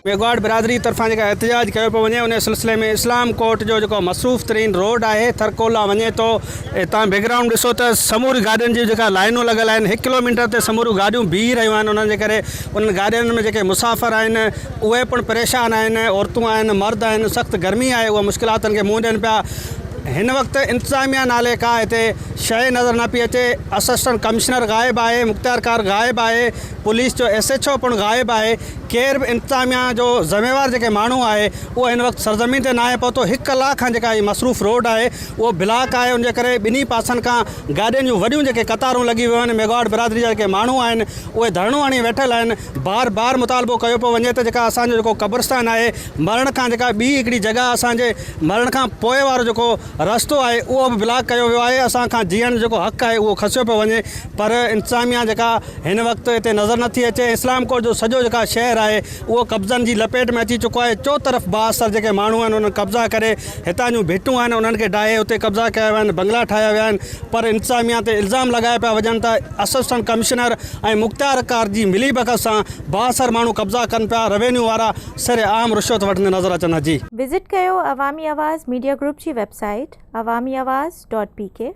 मेघवाड़ बिरादरी तरफ़ां जेका एहतजाज कयो पियो वञे उन सिलसिले में इस्लाम कोर्ट जो जेको मसरूफ़ तरीन रोड आहे थरकोला वञे थो। तव्हां बैकग्राउंड ॾिसो त समूरी गाॾियुनि जी जेका लाइनूं लॻल आहिनि, 1 किलोमीटर ते समूरियूं गाॾियूं बीह रहियूं आहिनि। उन्हनि जे करे उन्हनि गाॾियुनि में जेके मुसाफ़िर आहिनि उहे पिणु परेशान आहिनि, औरतूं आहिनि, मर्द आहिनि। सख़्तु गर्मी आहे, उहा मुश्किलातुनि खे मुंहुं ॾियनि पिया। हिन वक़्तु इंतज़ामिया नाले का हिते शइ नज़र न पई अचे। असिस्टेंट कमिश्नर गाइबु आहे, मुख़्तियार कार गाइबु आहे, पुलिस जो SHO पिणु गाइबु आहे। केर बि इंतज़ामिया जो ज़िम्मेवार जेके माण्हू आहे उहो हिन वक़्तु सरज़मीन ते न आहे पहुतो। 1 कलाक खां जेका हीअ मसरूफ़ रोड आहे उहो ब्लॉक आहे। उनजे करे ॿिन्ही पासनि खां गाॾियुनि जूं वॾियूं जेके कतारूं लॻी वियूं आहिनि। मेघवाड़ बिरादरी जा जेके माण्हू आहिनि उहे धरणो हणी वेठल आहिनि। बार बार मुतालबो कयो पियो वञे त जेका असांजो जेको क़ब्रस्तान आहे, मरण खां जेका ॿी हिकिड़ी जॻह असांजे मरण खां पोइ वारो जेको रस्तो आहे उहो बि ब्लॉक कयो वियो आहे। असांखां जीअण जो जेको हक़ आहे उहो खसियो पियो वञे, पर इंतज़ामिया जेका हिन वक़्तु हिते नज़र नथी अचे। इस्लाम कोर्ट जो सॼो जेका शहर आहे उहो कब्ज़नि जी लपेट में अची चुको आहे। चोतरफ़ बाअसर जेके माण्हू आहिनि उन्हनि कब्ज़ा करे हितां जूं भिटूं आहिनि उन्हनि खे ढाहे उते कब्ज़ा कया विया आहिनि, बंगला ठाहिया विया आहिनि। पर इंतज़ामिया ते इल्ज़ाम लॻाए पिया वञनि त असिस्टेंट कमिश्नर ऐं मुख़्तियार कार जी मिलीभगत सां बाअसर माण्हू कब्ज़ा कनि पिया। रेवेन्यू वारा सरे आम रिश्वत वठंदे नज़र अचनि। जी विज़िट कयो अवामी आवाज़ मीडिया ग्रुप जी वेबसाइट awamiawaz.pk।